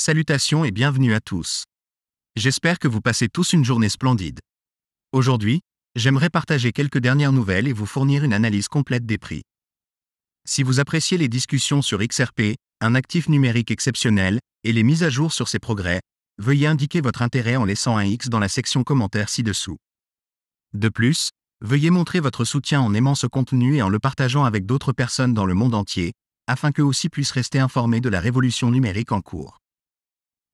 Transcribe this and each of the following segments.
Salutations et bienvenue à tous. J'espère que vous passez tous une journée splendide. Aujourd'hui, j'aimerais partager quelques dernières nouvelles et vous fournir une analyse complète des prix. Si vous appréciez les discussions sur XRP, un actif numérique exceptionnel, et les mises à jour sur ses progrès, veuillez indiquer votre intérêt en laissant un X dans la section commentaires ci-dessous. De plus, veuillez montrer votre soutien en aimant ce contenu et en le partageant avec d'autres personnes dans le monde entier, afin qu'eux aussi puissent rester informés de la révolution numérique en cours.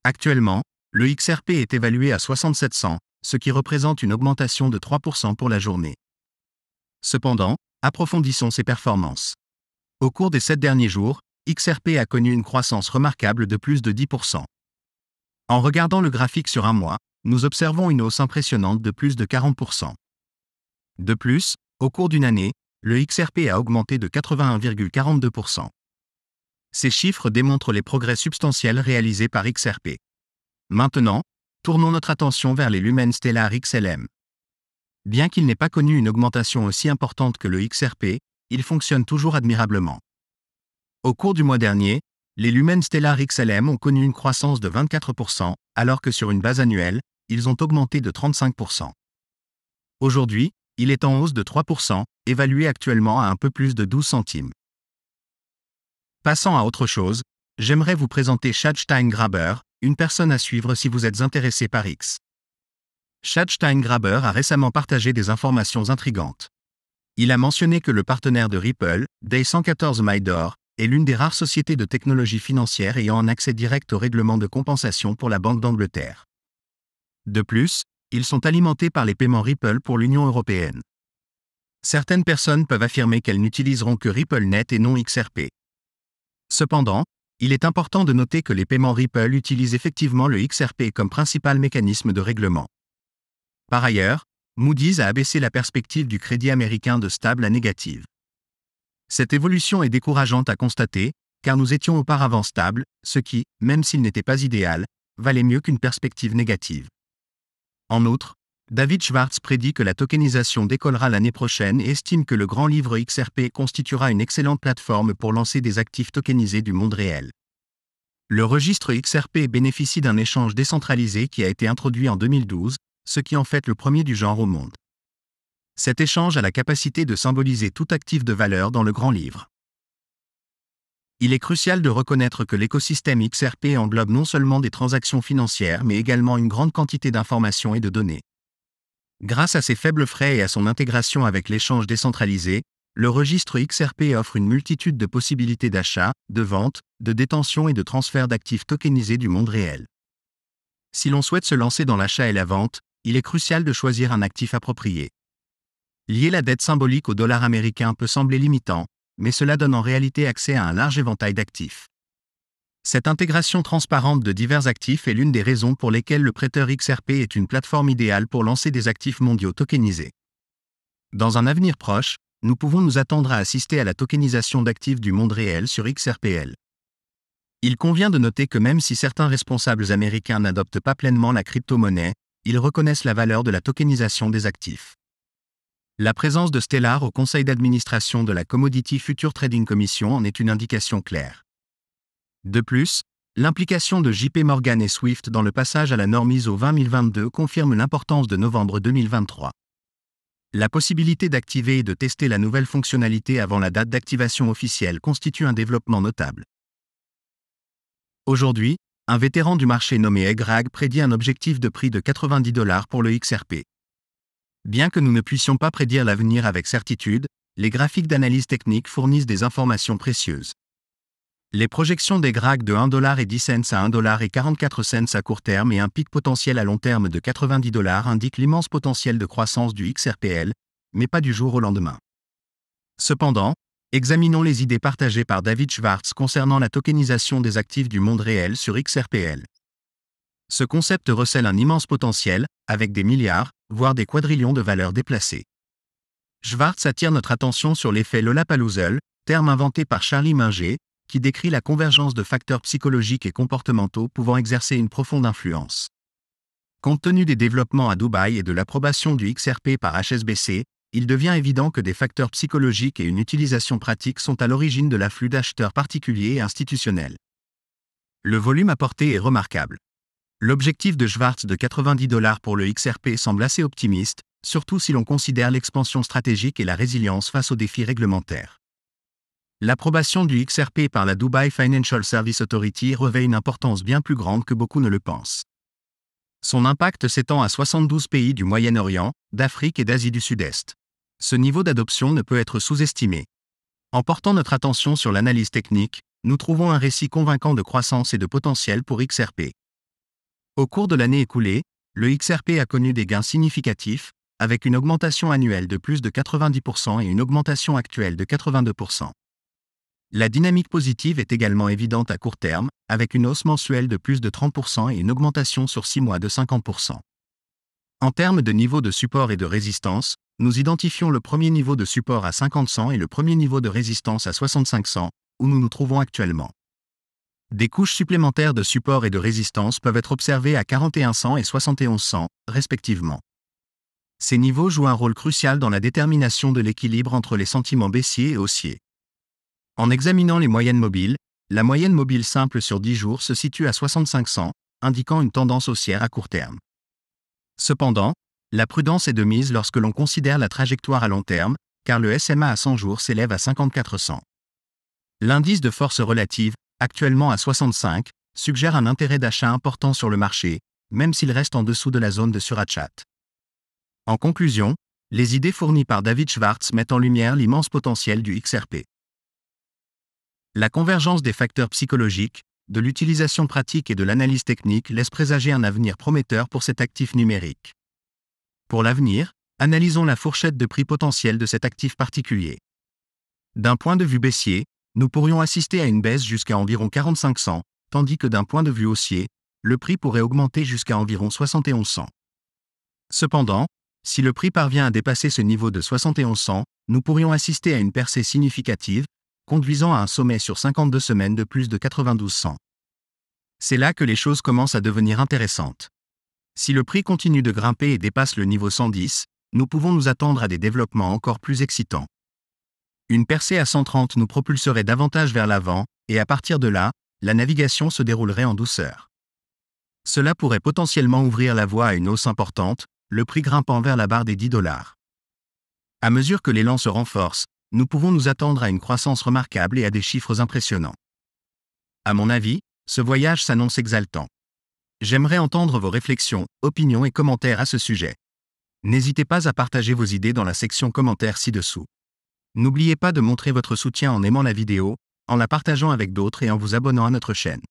Actuellement, le XRP est évalué à 6700, ce qui représente une augmentation de 3% pour la journée. Cependant, approfondissons ses performances. Au cours des 7 derniers jours, XRP a connu une croissance remarquable de plus de 10%. En regardant le graphique sur un mois, nous observons une hausse impressionnante de plus de 40%. De plus, au cours d'une année, le XRP a augmenté de 81,42%. Ces chiffres démontrent les progrès substantiels réalisés par XRP. Maintenant, tournons notre attention vers les lumens stellar XLM. Bien qu'il n'ait pas connu une augmentation aussi importante que le XRP, il fonctionne toujours admirablement. Au cours du mois dernier, les lumens stellar XLM ont connu une croissance de 24%, alors que sur une base annuelle, ils ont augmenté de 35%. Aujourd'hui, il est en hausse de 3%, évalué actuellement à un peu plus de 12 centimes. Passant à autre chose, j'aimerais vous présenter Chad Steingraber, une personne à suivre si vous êtes intéressé par X. Chad Steingraber a récemment partagé des informations intrigantes. Il a mentionné que le partenaire de Ripple, Day114 Midor, est l'une des rares sociétés de technologie financière ayant un accès direct au règlement de compensation pour la Banque d'Angleterre. De plus, ils sont alimentés par les paiements Ripple pour l'Union européenne. Certaines personnes peuvent affirmer qu'elles n'utiliseront que RippleNet et non XRP. Cependant, il est important de noter que les paiements Ripple utilisent effectivement le XRP comme principal mécanisme de règlement. Par ailleurs, Moody's a abaissé la perspective du crédit américain de stable à négative. Cette évolution est décourageante à constater, car nous étions auparavant stables, ce qui, même s'il n'était pas idéal, valait mieux qu'une perspective négative. En outre, David Schwartz prédit que la tokenisation décollera l'année prochaine et estime que le grand livre XRP constituera une excellente plateforme pour lancer des actifs tokenisés du monde réel. Le registre XRP bénéficie d'un échange décentralisé qui a été introduit en 2012, ce qui en fait le premier du genre au monde. Cet échange a la capacité de symboliser tout actif de valeur dans le grand livre. Il est crucial de reconnaître que l'écosystème XRP englobe non seulement des transactions financières mais également une grande quantité d'informations et de données. Grâce à ses faibles frais et à son intégration avec l'échange décentralisé, le registre XRP offre une multitude de possibilités d'achat, de vente, de détention et de transfert d'actifs tokenisés du monde réel. Si l'on souhaite se lancer dans l'achat et la vente, il est crucial de choisir un actif approprié. Lier la dette symbolique au dollar américain peut sembler limitant, mais cela donne en réalité accès à un large éventail d'actifs. Cette intégration transparente de divers actifs est l'une des raisons pour lesquelles le prêteur XRP est une plateforme idéale pour lancer des actifs mondiaux tokenisés. Dans un avenir proche, nous pouvons nous attendre à assister à la tokenisation d'actifs du monde réel sur XRPL. Il convient de noter que même si certains responsables américains n'adoptent pas pleinement la crypto-monnaie, ils reconnaissent la valeur de la tokenisation des actifs. La présence de Stellar au conseil d'administration de la Commodity Future Trading Commission en est une indication claire. De plus, l'implication de JP Morgan et Swift dans le passage à la norme ISO 20022 confirme l'importance de novembre 2023. La possibilité d'activer et de tester la nouvelle fonctionnalité avant la date d'activation officielle constitue un développement notable. Aujourd'hui, un vétéran du marché nommé Egrag prédit un objectif de prix de $90 pour le XRP. Bien que nous ne puissions pas prédire l'avenir avec certitude, les graphiques d'analyse technique fournissent des informations précieuses. Les projections d'Egrag de $1,10 à $1,44 à court terme et un pic potentiel à long terme de $90 indiquent l'immense potentiel de croissance du XRPL, mais pas du jour au lendemain. Cependant, examinons les idées partagées par David Schwartz concernant la tokenisation des actifs du monde réel sur XRPL. Ce concept recèle un immense potentiel, avec des milliards, voire des quadrillions de valeurs déplacées. Schwartz attire notre attention sur l'effet Lollapalooza, terme inventé par Charlie Munger, qui décrit la convergence de facteurs psychologiques et comportementaux pouvant exercer une profonde influence. Compte tenu des développements à Dubaï et de l'approbation du XRP par HSBC, il devient évident que des facteurs psychologiques et une utilisation pratique sont à l'origine de l'afflux d'acheteurs particuliers et institutionnels. Le volume apporté est remarquable. L'objectif de Schwartz de $90 pour le XRP semble assez optimiste, surtout si l'on considère l'expansion stratégique et la résilience face aux défis réglementaires. L'approbation du XRP par la Dubai Financial Services Authority revêt une importance bien plus grande que beaucoup ne le pensent. Son impact s'étend à 72 pays du Moyen-Orient, d'Afrique et d'Asie du Sud-Est. Ce niveau d'adoption ne peut être sous-estimé. En portant notre attention sur l'analyse technique, nous trouvons un récit convaincant de croissance et de potentiel pour XRP. Au cours de l'année écoulée, le XRP a connu des gains significatifs, avec une augmentation annuelle de plus de 90% et une augmentation actuelle de 82%. La dynamique positive est également évidente à court terme, avec une hausse mensuelle de plus de 30% et une augmentation sur 6 mois de 50%. En termes de niveau de support et de résistance, nous identifions le premier niveau de support à 50-100 et le premier niveau de résistance à 65-100, où nous nous trouvons actuellement. Des couches supplémentaires de support et de résistance peuvent être observées à 41-100 et 71-100, respectivement. Ces niveaux jouent un rôle crucial dans la détermination de l'équilibre entre les sentiments baissiers et haussiers. En examinant les moyennes mobiles, la moyenne mobile simple sur 10 jours se situe à 65-100, indiquant une tendance haussière à court terme. Cependant, la prudence est de mise lorsque l'on considère la trajectoire à long terme, car le SMA à 100 jours s'élève à 54-100. L'indice de force relative, actuellement à 65, suggère un intérêt d'achat important sur le marché, même s'il reste en dessous de la zone de surachat. En conclusion, les idées fournies par David Schwartz mettent en lumière l'immense potentiel du XRP. La convergence des facteurs psychologiques, de l'utilisation pratique et de l'analyse technique laisse présager un avenir prometteur pour cet actif numérique. Pour l'avenir, analysons la fourchette de prix potentiel de cet actif particulier. D'un point de vue baissier, nous pourrions assister à une baisse jusqu'à environ 45-100, tandis que d'un point de vue haussier, le prix pourrait augmenter jusqu'à environ 71-100. Cependant, si le prix parvient à dépasser ce niveau de 71-100, nous pourrions assister à une percée significative, conduisant à un sommet sur 52 semaines de plus de 92-100. C'est là que les choses commencent à devenir intéressantes. Si le prix continue de grimper et dépasse le niveau 110, nous pouvons nous attendre à des développements encore plus excitants. Une percée à 130 nous propulserait davantage vers l'avant, et à partir de là, la navigation se déroulerait en douceur. Cela pourrait potentiellement ouvrir la voie à une hausse importante, le prix grimpant vers la barre des $10. À mesure que l'élan se renforce, nous pouvons nous attendre à une croissance remarquable et à des chiffres impressionnants. À mon avis, ce voyage s'annonce exaltant. J'aimerais entendre vos réflexions, opinions et commentaires à ce sujet. N'hésitez pas à partager vos idées dans la section commentaires ci-dessous. N'oubliez pas de montrer votre soutien en aimant la vidéo, en la partageant avec d'autres et en vous abonnant à notre chaîne.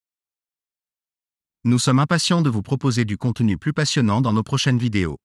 Nous sommes impatients de vous proposer du contenu plus passionnant dans nos prochaines vidéos.